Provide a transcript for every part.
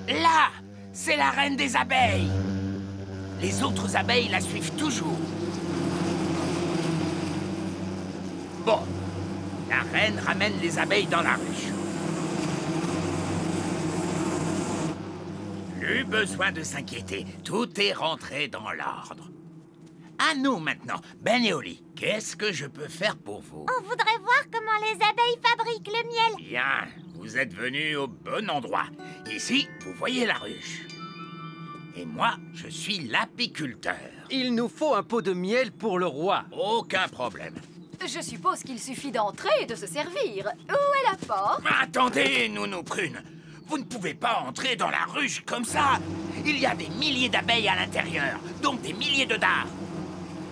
Là, c'est la reine des abeilles. Les autres abeilles la suivent toujours. Bon, la reine ramène les abeilles dans la ruche. Plus besoin de s'inquiéter, tout est rentré dans l'ordre. À nous maintenant, Ben et Oli, qu'est-ce que je peux faire pour vous? On voudrait voir comment les abeilles fabriquent le miel. Bien, vous êtes venus au bon endroit. Ici, vous voyez la ruche. Et moi, je suis l'apiculteur. Il nous faut un pot de miel pour le roi. Aucun problème. Je suppose qu'il suffit d'entrer et de se servir. Où est la porte? Attendez, Nounou Prune. Vous ne pouvez pas entrer dans la ruche comme ça. Il y a des milliers d'abeilles à l'intérieur, donc des milliers de dards.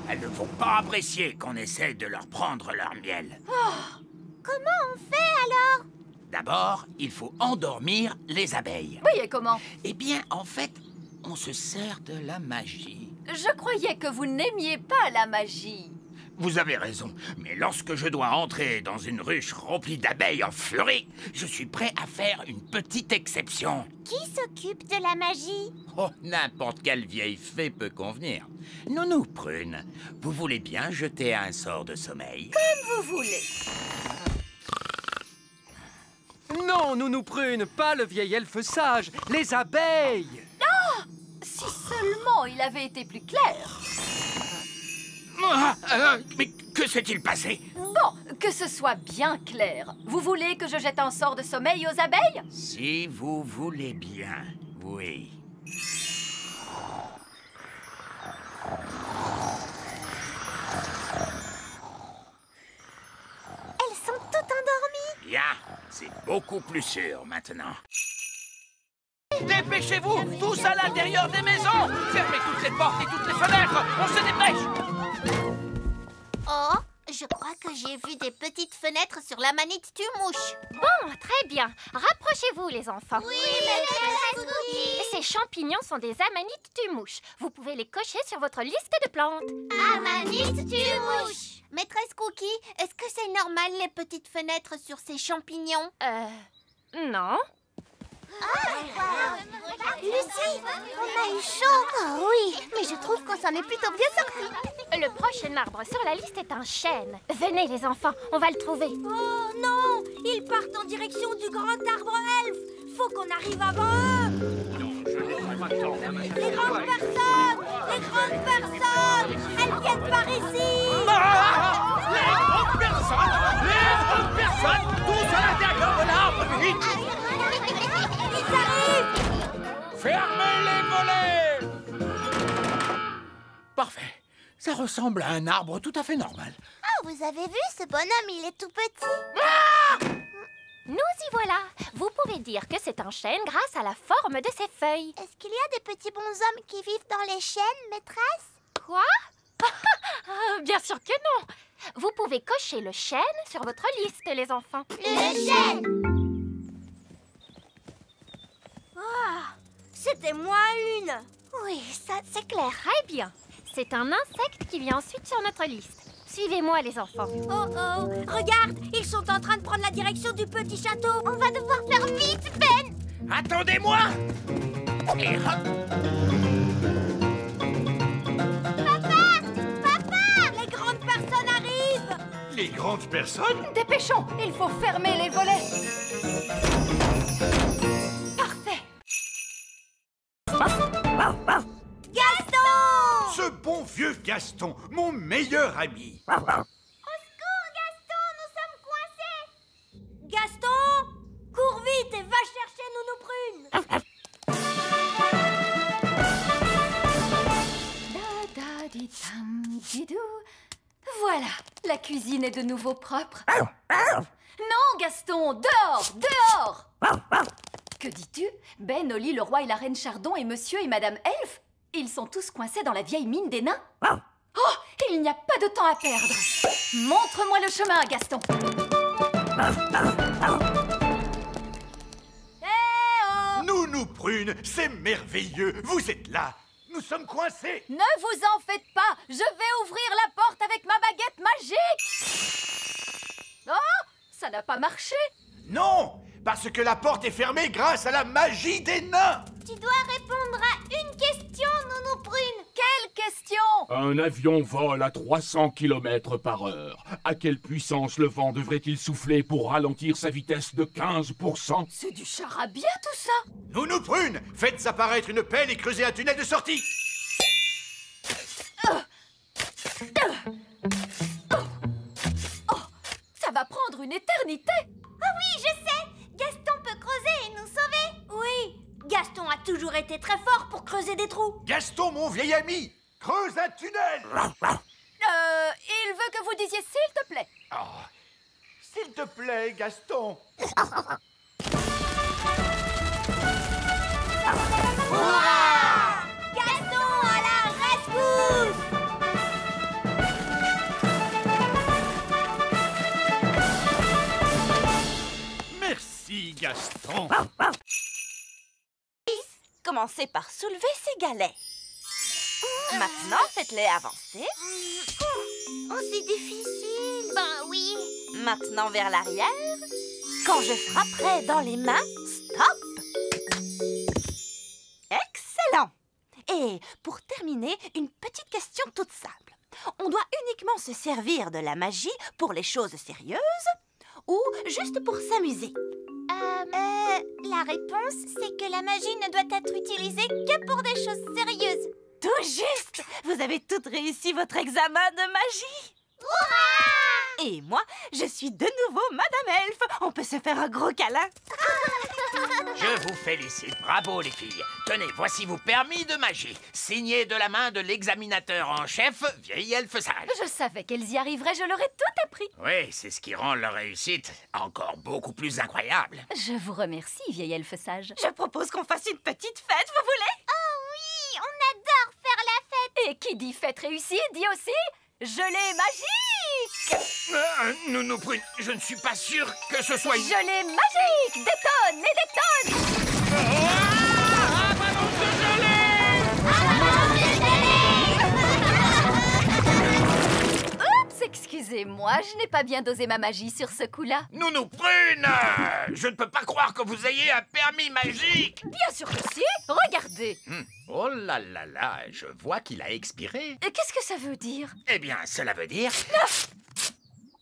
Elles ne vont pas apprécier qu'on essaie de leur prendre leur miel. Comment on fait alors? D'abord, il faut endormir les abeilles. Oui, et comment? Eh bien, en fait, on se sert de la magie. Je croyais que vous n'aimiez pas la magie. Vous avez raison, mais lorsque je dois entrer dans une ruche remplie d'abeilles en furie, je suis prêt à faire une petite exception. Qui s'occupe de la magie? Oh, n'importe quelle vieille fée peut convenir. Nounou Prune, vous voulez bien jeter un sort de sommeil? Comme vous voulez. Non, Nounou Prune, pas le vieil elfe sage, les abeilles. Si seulement il avait été plus clair. Mais que s'est-il passé? Bon, que ce soit bien clair. Vous voulez que je jette un sort de sommeil aux abeilles? Si vous voulez bien, oui. Elles sont toutes endormies. Bien, c'est beaucoup plus sûr maintenant. Dépêchez-vous, tous à l'intérieur des maisons. Fermez toutes les portes et toutes les fenêtres. On se dépêche. Oh, je crois que j'ai vu des petites fenêtres sur la manite tue-mouche. Bon, très bien. Rapprochez-vous, les enfants. Oui, maîtresse Cookie. Ces champignons sont des amanites tue-mouche. Vous pouvez les cocher sur votre liste de plantes. Amanite tue-mouche. Maîtresse Cookie, est-ce que c'est normal les petites fenêtres sur ces champignons? Non. Lucie, on a eu chaud. Oh oui, mais je trouve qu'on s'en est plutôt bien sorti. Le prochain arbre sur la liste est un chêne. Venez, les enfants, on va le trouver. Oh non! Ils partent en direction du grand arbre elfe. Faut qu'on arrive avant eux. Les grandes personnes! Les grandes personnes! Elles viennent par ici! Les grandes personnes! Les grandes personnes! Tous à l'intérieur de l'arbre, vite! Ils arrivent! Fermez les volets! Parfait. Ça ressemble à un arbre tout à fait normal. Oh, vous avez vu, ce bonhomme, il est tout petit. Nous y voilà. Vous pouvez dire que c'est un chêne grâce à la forme de ses feuilles. Est-ce qu'il y a des petits bonshommes qui vivent dans les chênes, maîtresse? Quoi? Bien sûr que non. Vous pouvez cocher le chêne sur votre liste, les enfants. Le chêne! C'était moi une! Oui, ça, c'est clair. Très bien. C'est un insecte qui vient ensuite sur notre liste. Suivez-moi, les enfants. Oh oh! Regarde! Ils sont en train de prendre la direction du petit château! On va devoir faire vite, Ben! Attendez-moi! Et hop! Papa! Les grandes personnes arrivent! Les grandes personnes? Dépêchons, il faut fermer les volets. Parfait. Gaston! Ce bon vieux Gaston, mon meilleur ami. Au secours, Gaston! Nous sommes coincés! Gaston! Cours vite et va chercher Nounou Prune! Da da di tam didou. Voilà, la cuisine est de nouveau propre. Non, Gaston, dehors, dehors. Que dis-tu? Ben, Oli, le roi et la reine Chardon et monsieur et madame Elfe, ils sont tous coincés dans la vieille mine des nains. Oh, il n'y a pas de temps à perdre. Montre-moi le chemin, Gaston. Nounou Prune, c'est merveilleux. Vous êtes là. Nous sommes coincés. Ne vous en faites pas, je vais ouvrir la porte avec ma baguette magique. Oh, ça n'a pas marché. Non, parce que la porte est fermée grâce à la magie des nains. Tu dois répondre à une question, Nounou Prune. Quelle question? Un avion vole à 300 km/h. À quelle puissance le vent devrait-il souffler pour ralentir sa vitesse de 15%? C'est du charabia tout ça. Nounou Prune, faites apparaître une pelle et creusez un tunnel de sortie. Ça va prendre une éternité. Ah oui, je sais. Gaston peut creuser et nous sauver. Oui, Gaston a toujours été très fort pour creuser des trous. Gaston, mon vieil ami, creuse un tunnel. Il veut que vous disiez s'il te plaît. Oh, s'il te plaît, Gaston. Gaston à la rescousse! Merci, Gaston. Commencez par soulever ces galets. Maintenant, faites-les avancer. Oh, c'est difficile. Ben oui. Maintenant vers l'arrière. Quand je frapperai dans les mains, stop. Excellent. Et pour terminer, une petite question toute simple. On doit uniquement se servir de la magie pour les choses sérieuses ou juste pour s'amuser? La réponse, c'est que la magie ne doit être utilisée que pour des choses sérieuses. Tout juste. Vous avez toutes réussi votre examen de magie. Et moi, je suis de nouveau Madame Elfe. On peut se faire un gros câlin. Je vous félicite, bravo les filles. Tenez, voici vos permis de magie, signés de la main de l'examinateur en chef, vieille elfe sage. Je savais qu'elles y arriveraient, je leur ai tout appris. Oui, c'est ce qui rend leur réussite encore beaucoup plus incroyable. Je vous remercie, vieille elfe sage. Je propose qu'on fasse une petite fête, vous voulez? Oh oui, on adore faire la fête. Et qui dit fête réussie, dit aussi gelée magique. Nounou Prune, je ne suis pas sûr que ce soit... Gelée magique, des tonnes et des tonnes. Oups, excusez-moi, je n'ai pas bien dosé ma magie sur ce coup-là. Nounou Prune, je ne peux pas croire que vous ayez un permis magique. Bien sûr que si, regardez. Oh là là là, je vois qu'il a expiré. Qu'est-ce que ça veut dire? Eh bien, cela veut dire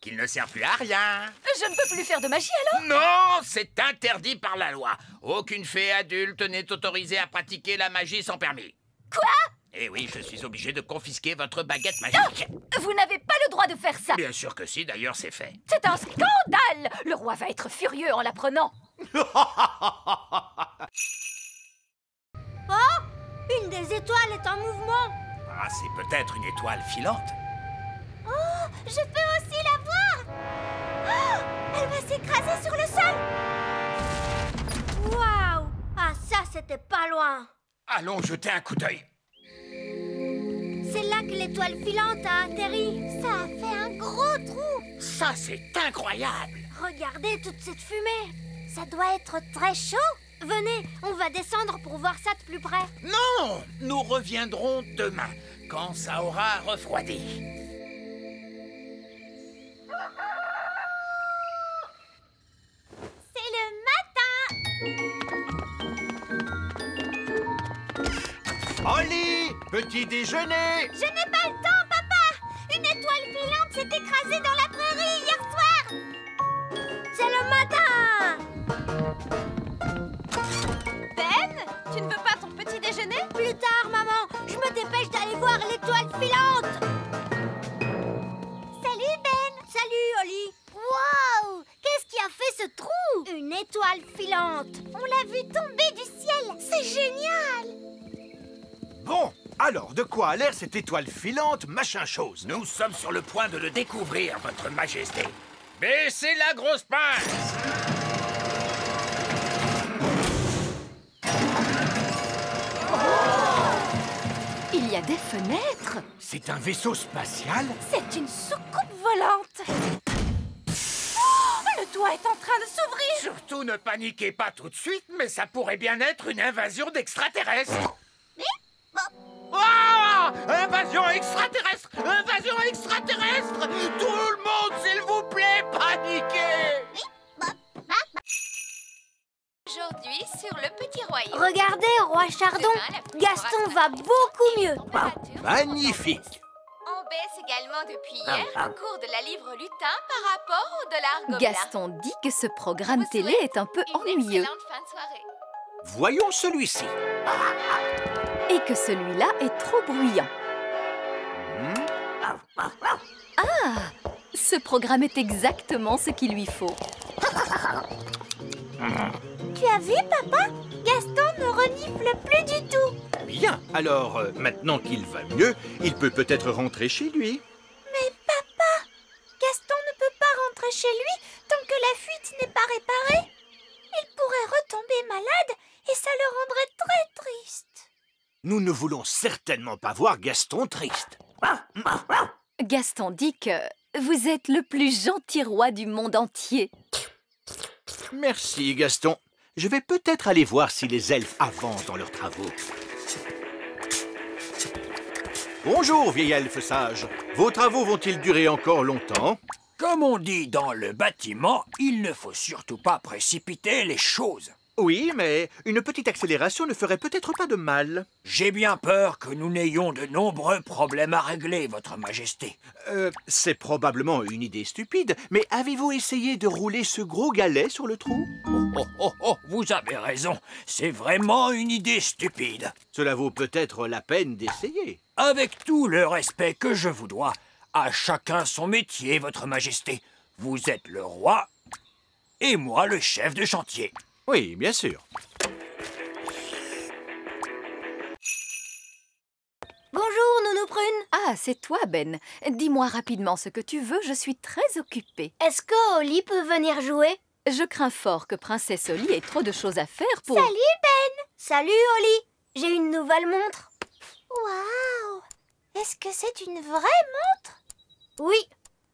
qu'il ne sert plus à rien. Je ne peux plus faire de magie alors? Non, c'est interdit par la loi. Aucune fée adulte n'est autorisée à pratiquer la magie sans permis. Quoi? Eh oui, je suis obligé de confisquer votre baguette magique. Vous n'avez pas le droit de faire ça. Bien sûr que si, d'ailleurs c'est fait. C'est un scandale. Le roi va être furieux en l'apprenant. Oh, une des étoiles est en mouvement. Ah, c'est peut-être une étoile filante. Oh, je peux aussi la voir. Oh, elle va s'écraser sur le sol. Waouh! Ah, ça, c'était pas loin. Allons jeter un coup d'œil. C'est là que l'étoile filante a atterri. Ça a fait un gros trou. Ça, c'est incroyable. Regardez toute cette fumée. Ça doit être très chaud. Venez, on va descendre pour voir ça de plus près. Non, nous reviendrons demain, quand ça aura refroidi. C'est le matin. Holly, petit déjeuner. Je n'ai pas le temps, papa. Une étoile filante s'est écrasée dans la prairie hier soir. C'est le matin. Ben, tu ne veux pas ton petit déjeuner? Plus tard, maman. Je me dépêche d'aller voir l'étoile filante. Salut, Ben. Salut, Holly. Waouh! Qu'est-ce qui a fait ce trou? Une étoile filante. On l'a vu tomber du ciel. C'est génial. Bon, alors, de quoi a l'air cette étoile filante, machin chose? Nous sommes sur le point de le découvrir, votre majesté. Baissez la grosse pince. Il y a des fenêtres. C'est un vaisseau spatial? C'est une soucoupe volante. Oh, le toit est en train de s'ouvrir. Surtout ne paniquez pas tout de suite, mais ça pourrait bien être une invasion d'extraterrestres. Ah! Invasion extraterrestre! Invasion extraterrestre! Tout le monde, s'il vous plaît, paniquez! aujourd'hui sur le petit royaume. Regardez, roi Chardon, Gaston va beaucoup mieux. Magnifique. On baisse également depuis hier le cours de la livre lutin par rapport au dollar gobelin. Gaston dit que ce programme télé est un peu ennuyeux. Excellente fin de soirée. Voyons celui-ci. Et que celui-là est trop bruyant. Ah! Ce programme est exactement ce qu'il lui faut. Tu as vu, papa? Gaston ne renifle plus du tout. Bien, alors maintenant qu'il va mieux, il peut peut-être rentrer chez lui. Mais papa, Gaston ne peut pas rentrer chez lui tant que la fuite n'est pas réparée. Il pourrait retomber malade et ça le rendrait très triste. Nous ne voulons certainement pas voir Gaston triste. Gaston dit que vous êtes le plus gentil roi du monde entier. Merci, Gaston. Je vais peut-être aller voir si les elfes avancent dans leurs travaux. Bonjour, vieil elfe sage. Vos travaux vont-ils durer encore longtemps? Comme on dit dans le bâtiment, il ne faut surtout pas précipiter les choses. Oui, mais une petite accélération ne ferait peut-être pas de mal. J'ai bien peur que nous n'ayons de nombreux problèmes à régler, votre majesté. C'est probablement une idée stupide, mais avez-vous essayé de rouler ce gros galet sur le trou? Oh, vous avez raison. C'est vraiment une idée stupide. Cela vaut peut-être la peine d'essayer. Avec tout le respect que je vous dois, à chacun son métier, votre majesté. Vous êtes le roi et moi le chef de chantier. Oui, bien sûr. Bonjour, Nounou Prune. Ah, c'est toi, Ben. Dis-moi rapidement ce que tu veux, je suis très occupée. Est-ce que Oli peut venir jouer? Je crains fort que Princesse Oli ait trop de choses à faire pour... Salut, Ben. Salut, Oli. J'ai une nouvelle montre. Waouh. Est-ce que c'est une vraie montre? Oui,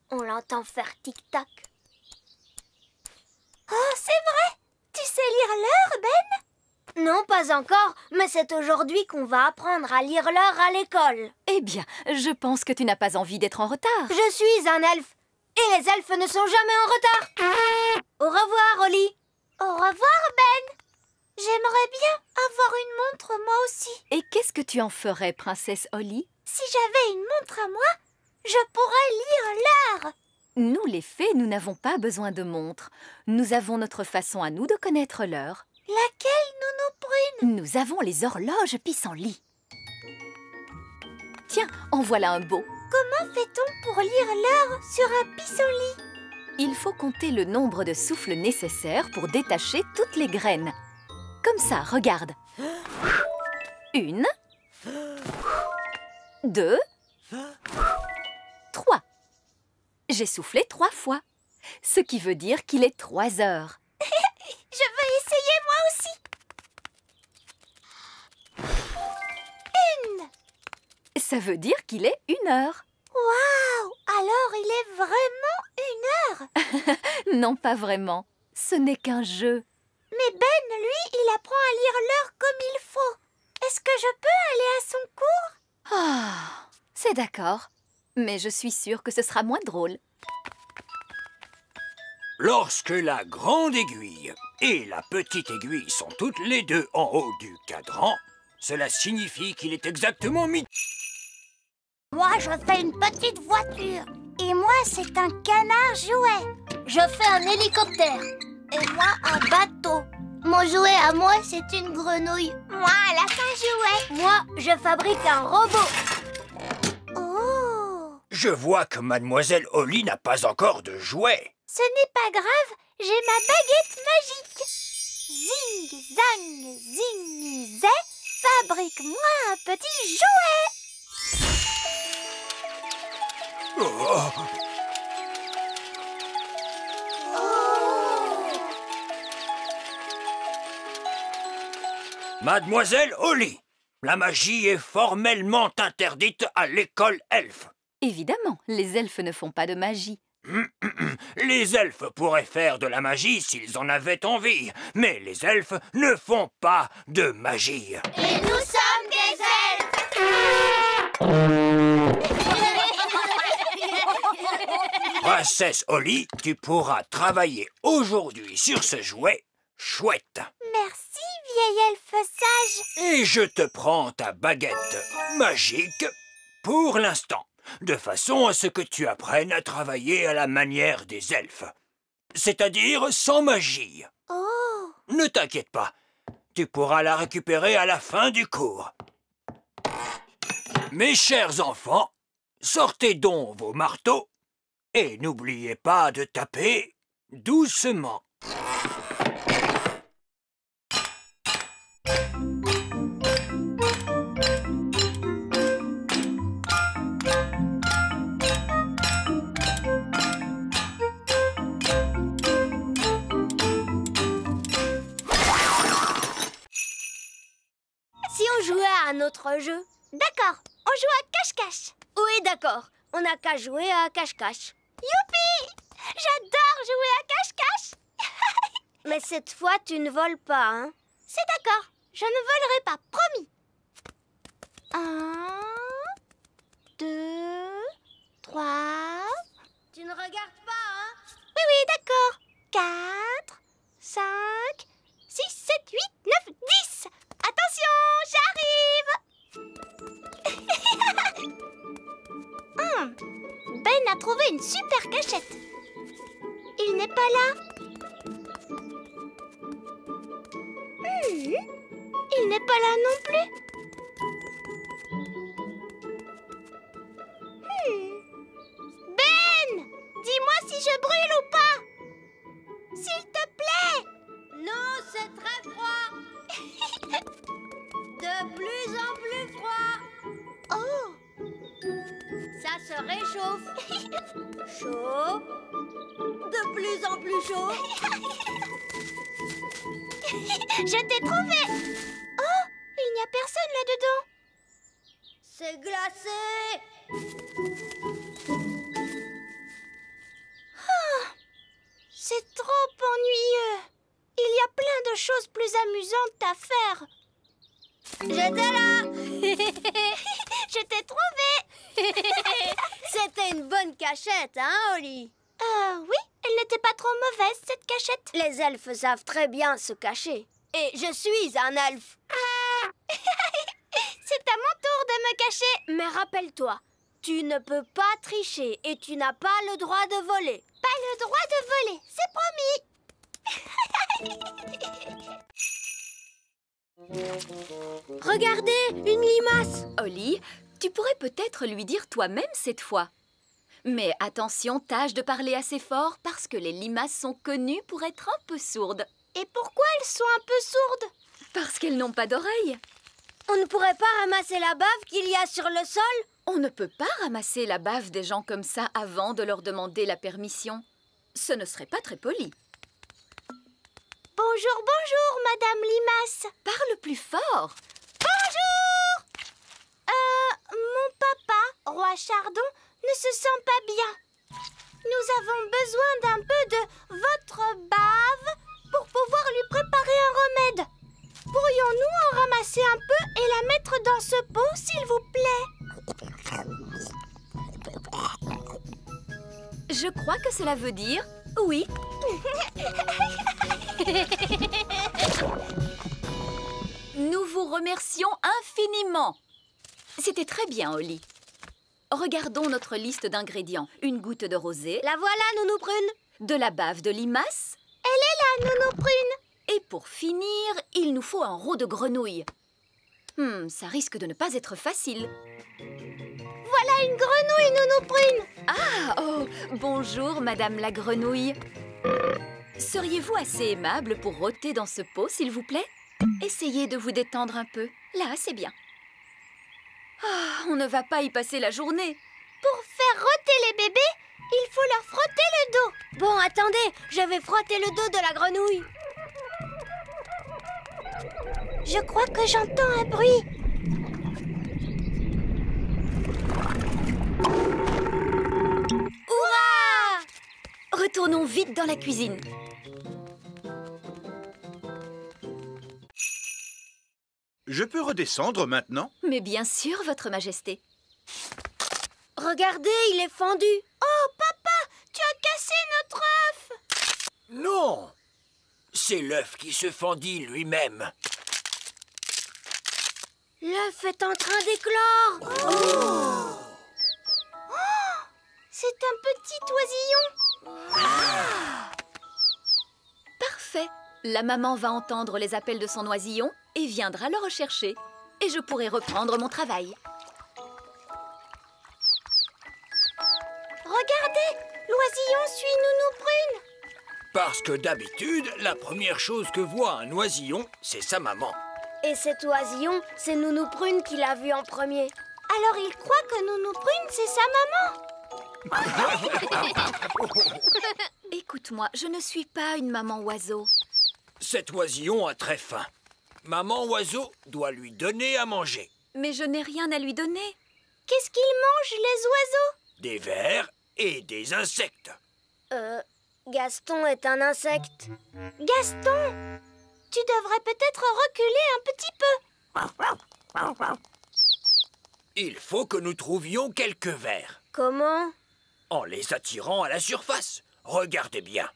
on l'entend faire tic-tac. Oh, c'est vrai. Tu sais lire l'heure, Ben? Non, pas encore, mais c'est aujourd'hui qu'on va apprendre à lire l'heure à l'école. Eh bien, je pense que tu n'as pas envie d'être en retard. Je suis un elfe, et les elfes ne sont jamais en retard. Au revoir, Oli. Au revoir, Ben. J'aimerais bien avoir une montre, moi aussi. Et qu'est-ce que tu en ferais, Princesse Oli? Si j'avais une montre à moi, je pourrais lire l'heure. Nous, les fées, nous n'avons pas besoin de montres. Nous avons notre façon à nous de connaître l'heure. Laquelle, Nounou Prune? Nous avons les horloges pissenlits. Tiens, en voilà un beau. Comment fait-on pour lire l'heure sur un pissenlit? Il faut compter le nombre de souffles nécessaires pour détacher toutes les graines. Comme ça, regarde. 1, 2, 3. J'ai soufflé 3 fois, ce qui veut dire qu'il est 3 heures. Je veux essayer moi aussi. 1. Ça veut dire qu'il est 1 heure. Waouh! Alors il est vraiment 1 heure? Non, pas vraiment. Ce n'est qu'un jeu. Mais Ben, lui, il apprend à lire l'heure comme il faut. Est-ce que je peux aller à son cours? Ah, c'est d'accord. Mais je suis sûre que ce sera moins drôle. Lorsque la grande aiguille et la petite aiguille sont toutes les deux en haut du cadran, cela signifie qu'il est exactement midi. Moi, je fais une petite voiture. Et moi, c'est un canard jouet. Je fais un hélicoptère. Et moi, un bateau. Mon jouet à moi, c'est une grenouille. Moi, un lapin jouet. Moi, je fabrique un robot. Oh! Je vois que Mademoiselle Oli n'a pas encore de jouet. Ce n'est pas grave, j'ai ma baguette magique. Zing, zang, zing, zé, fabrique-moi un petit jouet. Oh. Mademoiselle Oli, la magie est formellement interdite à l'école elfe. Évidemment, les elfes ne font pas de magie. Les elfes pourraient faire de la magie s'ils en avaient envie, mais les elfes ne font pas de magie. Et nous sommes des elfes. Princesse Oli, tu pourras travailler aujourd'hui sur ce jouet chouette. vieil elfe sage. Et je te prends ta baguette magique pour l'instant, de façon à ce que tu apprennes à travailler à la manière des elfes. C'est-à-dire sans magie. Oh! Ne t'inquiète pas, tu pourras la récupérer à la fin du cours. Mes chers enfants, sortez donc vos marteaux et n'oubliez pas de taper doucement. Si on jouait à un autre jeu? D'accord, on joue à cache-cache. Oui, d'accord, on n'a qu'à jouer à cache-cache. Youpi! J'adore jouer à cache-cache. Mais cette fois, tu ne voles pas, hein? C'est d'accord, je ne volerai pas, promis. 1, 2, 3... Tu ne regardes pas, hein? Oui, oui, d'accord. 4, 5, 6, 7, 8, 9, 10. Attention, j'arrive. Ben a trouvé une super cachette. Il n'est pas là. Il n'est pas là non plus. Ben, dis-moi si je brûle ou pas. S'il te plaît. Non, c'est très froid. De plus en plus froid. Oh. Ça se réchauffe. Chaud. De plus en plus chaud. Je t'ai trouvé. Oh, il n'y a personne là-dedans. C'est glacé. Oh, c'est trop ennuyeux. Il y a plein de choses plus amusantes à faire. J'étais là. Je t'ai trouvé. C'était une bonne cachette, hein, Oli? Oui, elle n'était pas trop mauvaise, cette cachette. Les elfes savent très bien se cacher. Et je suis un elfe. C'est à mon tour de me cacher. Mais rappelle-toi, tu ne peux pas tricher et tu n'as pas le droit de voler. Pas le droit de voler, c'est promis. Regardez, une limace. Oli, tu pourrais peut-être lui dire toi-même cette fois. Mais attention, tâche de parler assez fort parce que les limaces sont connues pour être un peu sourdes. Et pourquoi elles sont un peu sourdes? Parce qu'elles n'ont pas d'oreilles. On ne pourrait pas ramasser la bave qu'il y a sur le sol? On ne peut pas ramasser la bave des gens comme ça avant de leur demander la permission. Ce ne serait pas très poli. Bonjour, bonjour, Madame Limace. Parle plus fort. Bonjour. Mon papa, Roi Chardon, ne se sent pas bien. Nous avons besoin d'un peu de votre bave pour pouvoir lui préparer un remède. Pourrions-nous en ramasser un peu et la mettre dans ce pot, s'il vous plaît? Je crois que cela veut dire oui. Nous vous remercions infiniment. C'était très bien, Oli. Regardons notre liste d'ingrédients. Une goutte de rosée. La voilà, Nounou Prune. De la bave de limace. Elle est là, Nounou Prune. Et pour finir, il nous faut un rot de grenouille. Ça risque de ne pas être facile. Voilà une grenouille, Nounou Prune. Ah, oh, bonjour, Madame la grenouille. Seriez-vous assez aimable pour rôter dans ce pot, s'il vous plaît? Essayez de vous détendre un peu. Là, c'est bien. Ah, on ne va pas y passer la journée. Pour faire rôter les bébés, il faut leur frotter le dos. Bon, attendez, je vais frotter le dos de la grenouille. Je crois que j'entends un bruit. Hurrah! Retournons vite dans la cuisine. Je peux redescendre maintenant? Mais bien sûr, Votre Majesté. Regardez, il est fendu. Oh, papa, tu as cassé notre œuf. Non, c'est l'œuf qui se fendit lui-même. L'œuf est en train d'éclore. Oh. C'est un petit oisillon. Parfait. La maman va entendre les appels de son oisillon et viendra le rechercher. Et je pourrai reprendre mon travail. Regardez, l'oisillon suit Nounou Prune. Parce que d'habitude, la première chose que voit un oisillon, c'est sa maman. Et cet oisillon, c'est Nounou Prune qui l'a vu en premier. Alors il croit que Nounou Prune, c'est sa maman. Écoute-moi, je ne suis pas une maman oiseau. Cet oisillon a très faim. Maman oiseau doit lui donner à manger. Mais je n'ai rien à lui donner. Qu'est-ce qu'ils mangent, les oiseaux? Des vers et des insectes. Gaston est un insecte. Gaston, tu devrais peut-être reculer un petit peu. Il faut que nous trouvions quelques vers. Comment? En les attirant à la surface. Regardez bien.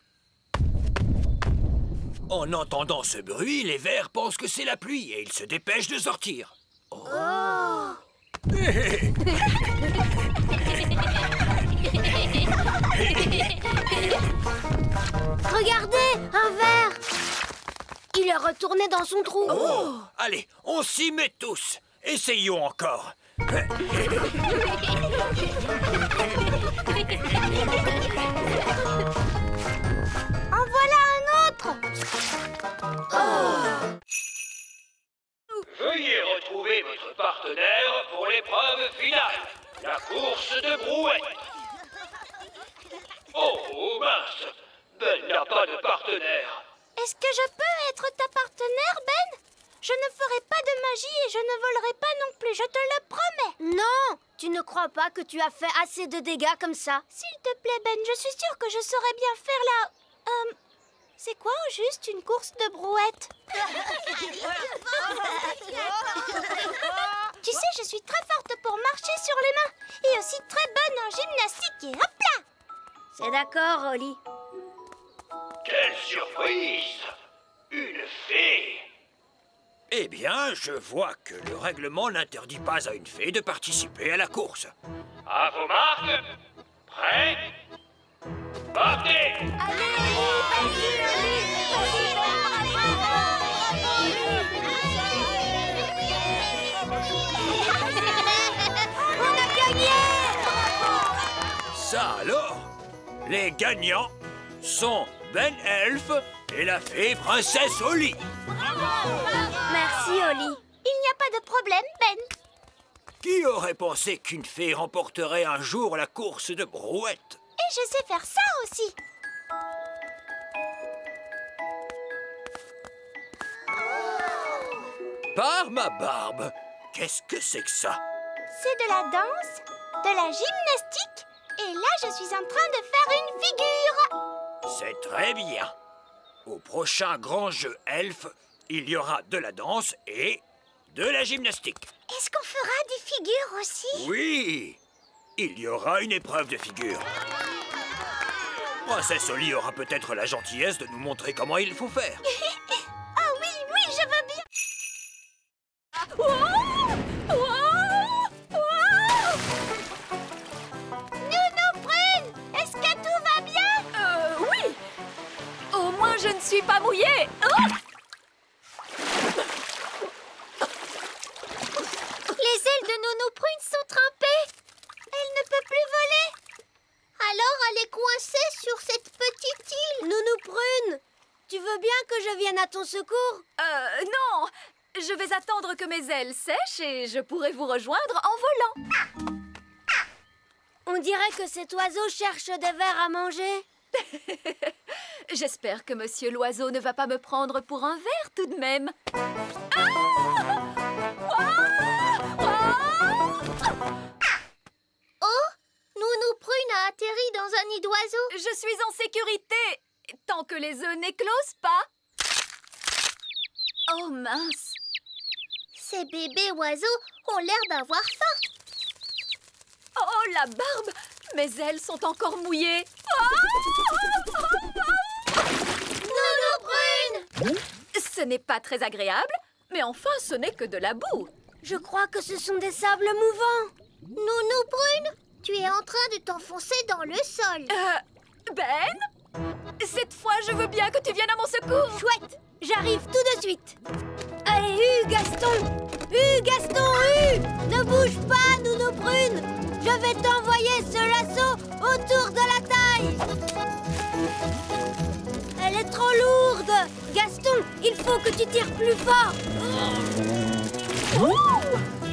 En entendant ce bruit, les vers pensent que c'est la pluie et ils se dépêchent de sortir. Oh. Regardez, un ver. Il est retourné dans son trou. Oh. Allez, on s'y met tous. Essayons encore. En voilà un autre. Veuillez retrouver votre partenaire pour l'épreuve finale, la course de brouette. Oh mince, Ben n'a pas de partenaire. Est-ce que je peux être ta partenaire, Ben? Je ne ferai pas de magie et je ne volerai pas non plus, je te le promets. Non, tu ne crois pas que tu as fait assez de dégâts comme ça? S'il te plaît, Ben, je suis sûre que je saurais bien faire la... c'est quoi au juste une course de brouette? Tu sais, je suis très forte pour marcher sur les mains et aussi très bonne en gymnastique et hop là! C'est d'accord, Oli. Quelle surprise! Une fée! Eh bien, je vois que le règlement n'interdit pas à une fée de participer à la course. À vos marques, prêts, partez! Allez, vas-y, on a gagné! Ça alors, les gagnants sont Ben Elf et la fée princesse Oli. Merci, Oli. Il n'y a pas de problème, Ben. Qui aurait pensé qu'une fée remporterait un jour la course de brouette? Et je sais faire ça aussi. Par ma barbe, qu'est-ce que c'est que ça? C'est de la danse, de la gymnastique, et là, je suis en train de faire une figure. C'est très bien. Au prochain grand jeu elfe, il y aura de la danse et de la gymnastique. Est-ce qu'on fera des figures aussi? Oui, il y aura une épreuve de figure. Princesse Oli aura peut-être la gentillesse de nous montrer comment il faut faire. Ah oui, oui, je veux bien. Nounou Prune, est-ce que tout va bien? Oui. Au moins, je ne suis pas mouillée. Les ailes de Nounou Prune sont trempées. Elle ne peut plus voler. Alors elle est coincée sur cette petite île. Nounou Prune, tu veux bien que je vienne à ton secours? Non. Je vais attendre que mes ailes sèchent et je pourrai vous rejoindre en volant. On dirait que cet oiseau cherche des vers à manger. J'espère que monsieur l'oiseau ne va pas me prendre pour un ver tout de même. Oh, Nounou Prune a atterri dans un nid d'oiseaux. Je suis en sécurité, tant que les œufs n'éclosent pas. Oh mince. Ces bébés oiseaux ont l'air d'avoir faim. Oh, la barbe! Mes ailes sont encore mouillées. Nounou Prune! Ce n'est pas très agréable, mais enfin, ce n'est que de la boue. Je crois que ce sont des sables mouvants. Nounou Prune, tu es en train de t'enfoncer dans le sol. Ben, cette fois, je veux bien que tu viennes à mon secours. Chouette, j'arrive tout de suite. Allez, Gaston. Gaston, ne bouge pas, Nounou Prune. Je vais t'envoyer ce lasso autour de la taille. Elle est trop lourde. Gaston, il faut que tu tires plus fort.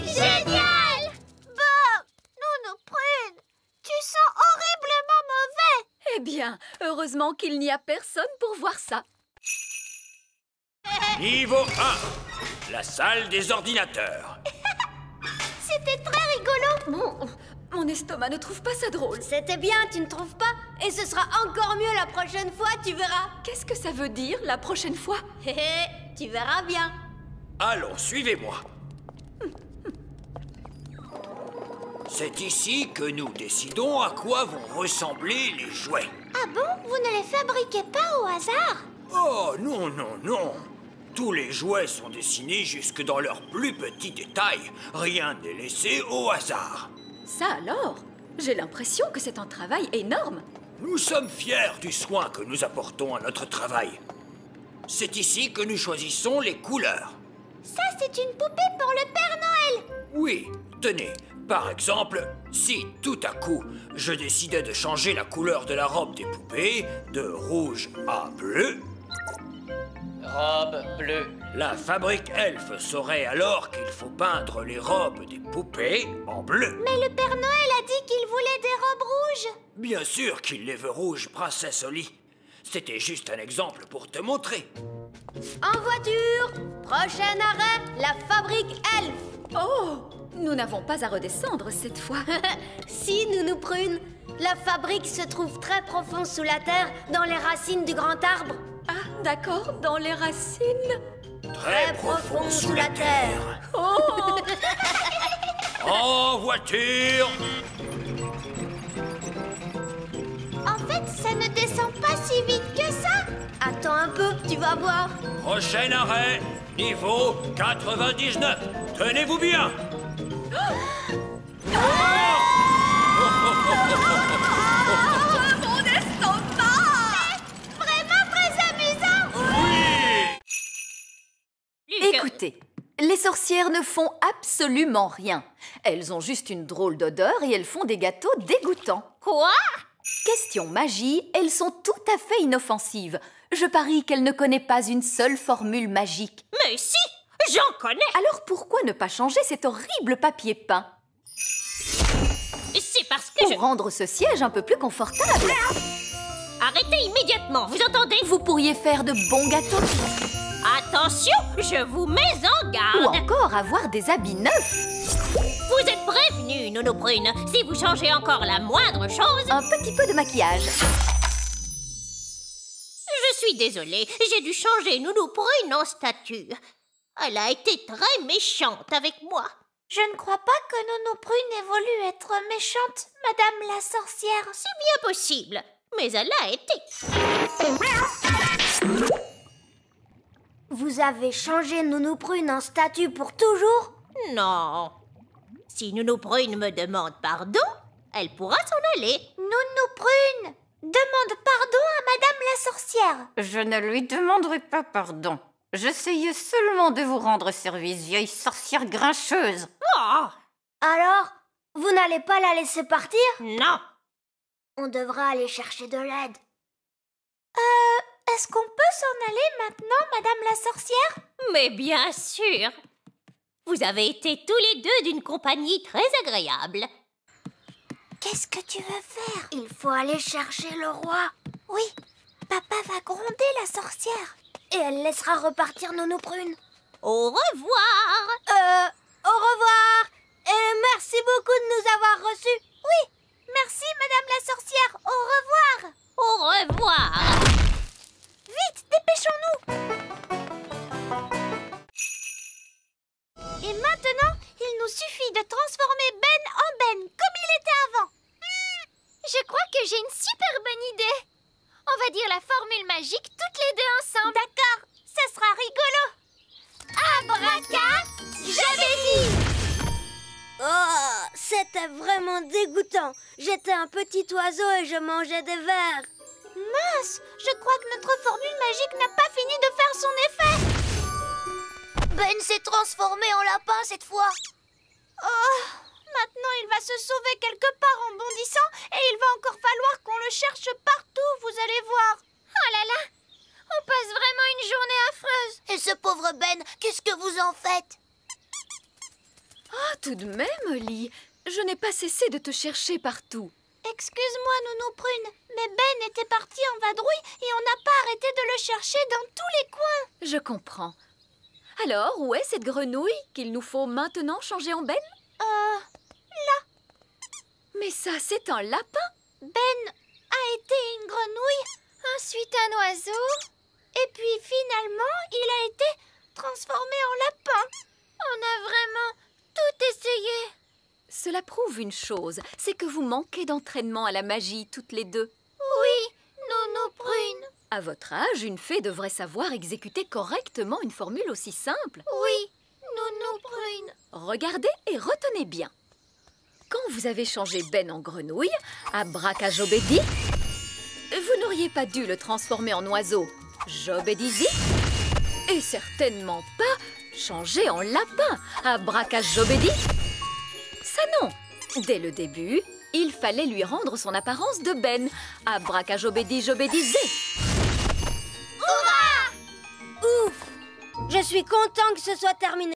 Génial! Bon, Nounou Prune, tu sens horriblement mauvais. Eh bien, heureusement qu'il n'y a personne pour voir ça. Niveau 1, la salle des ordinateurs. C'était très rigolo. Mon estomac ne trouve pas ça drôle. C'était bien, tu ne trouves pas? Et ce sera encore mieux la prochaine fois, tu verras. Qu'est-ce que ça veut dire, la prochaine fois? Tu verras bien. Allons, suivez-moi. C'est ici que nous décidons à quoi vont ressembler les jouets. Ah bon? Vous ne les fabriquez pas au hasard? Oh, non, non, non. Tous les jouets sont dessinés jusque dans leurs plus petits détails. Rien n'est laissé au hasard. Ça alors? J'ai l'impression que c'est un travail énorme. Nous sommes fiers du soin que nous apportons à notre travail. C'est ici que nous choisissons les couleurs. Ça, c'est une poupée pour le Père Noël. Oui, tenez, par exemple, si tout à coup, je décidais de changer la couleur de la robe des poupées de rouge à bleu... Robe bleue. La fabrique Elf saurait alors qu'il faut peindre les robes des poupées en bleu. Mais le Père Noël a dit qu'il voulait des robes rouges. Bien sûr qu'il les veut rouges, princesse Holly. C'était juste un exemple pour te montrer. En voiture, prochain arrêt, la fabrique Elf. Oh, nous n'avons pas à redescendre cette fois. Si, Nounou Prune, la fabrique se trouve très profond sous la terre, dans les racines du grand arbre. Ah, d'accord, dans les racines. Très profond sous la terre. Oh. En voiture. En fait, ça ne descend pas si vite que ça. Attends un peu, tu vas voir. Prochain arrêt, niveau 99. Tenez-vous bien. Mon estomac! Vraiment très amusant. Écoutez, les sorcières ne font absolument rien. Elles ont juste une drôle d'odeur et elles font des gâteaux dégoûtants. Quoi? Question magie, elles sont tout à fait inoffensives. Je parie qu'elle ne connaît pas une seule formule magique. Mais si, j'en connais. Alors pourquoi ne pas changer cet horrible papier peint? C'est parce que Pour rendre ce siège un peu plus confortable. Arrêtez immédiatement, vous entendez? Vous pourriez faire de bons gâteaux. Attention, je vous mets en garde. Ou encore avoir des habits neufs. Vous êtes prévenus, Nounou Prune. Si vous changez encore la moindre chose... Un petit peu de maquillage. Je suis désolée, j'ai dû changer Nounou Prune en statue. Elle a été très méchante avec moi. Je ne crois pas que Nounou Prune ait voulu être méchante, Madame la sorcière. C'est bien possible, mais elle a été. Vous avez changé Nounou Prune en statue pour toujours? Non. Si Nounou Prune me demande pardon, elle pourra s'en aller. Nounou Prune, demande pardon à Madame la sorcière. Je ne lui demanderai pas pardon. J'essayais seulement de vous rendre service, vieille sorcière grincheuse. Oh! Alors, vous n'allez pas la laisser partir? Non. On devra aller chercher de l'aide. Est-ce qu'on peut s'en aller maintenant, Madame la sorcière? Mais bien sûr. Vous avez été tous les deux d'une compagnie très agréable. Qu'est-ce que tu veux faire? Il faut aller chercher le roi. Oui, papa va gronder la sorcière. Et elle laissera repartir Nounou Prune. Au revoir. Au revoir. Et merci beaucoup de nous avoir reçus. Oui, merci Madame la sorcière. Au revoir. Au revoir. Vite, dépêchons-nous. Et maintenant, il nous suffit de transformer Ben en Ben, comme il était avant. Je crois que j'ai une super bonne idée. On va dire la formule magique toutes les deux ensemble. D'accord, ça sera rigolo. Abraca, j'avais dit. C'était vraiment dégoûtant. J'étais un petit oiseau et je mangeais des vers. Mince, je crois que notre formule magique n'a pas fini de faire son effet. Ben s'est transformé en lapin cette fois. Oh, maintenant il va se sauver quelque part en bondissant et il va encore falloir qu'on le cherche partout, vous allez voir. Oh là là, on passe vraiment une journée affreuse. Et ce pauvre Ben, qu'est-ce que vous en faites? Ah, tout de même, Oli, je n'ai pas cessé de te chercher partout. Excuse-moi, Nounou Prune, mais Ben était parti en vadrouille et on n'a pas arrêté de le chercher dans tous les coins. Je comprends. Alors, où est cette grenouille qu'il nous faut maintenant changer en Ben? Là. Mais ça, c'est un lapin. Ben a été une grenouille, Ensuite un oiseau. et puis finalement, il a été transformé en lapin. On a vraiment tout essayé. Cela prouve une chose, c'est que vous manquez d'entraînement à la magie, toutes les deux. Oui, Nounou Prune. À votre âge, une fée devrait savoir exécuter correctement une formule aussi simple. Oui, Nounou Prune. Regardez et retenez bien. Quand vous avez changé Ben en grenouille, abracajobédi, vous n'auriez pas dû le transformer en oiseau, jobédizi, et certainement pas changer en lapin, abracajobédi. Ça non. Dès le début, il fallait lui rendre son apparence de Ben, abracajobédi jobédizé. Ouf! Je suis content que ce soit terminé.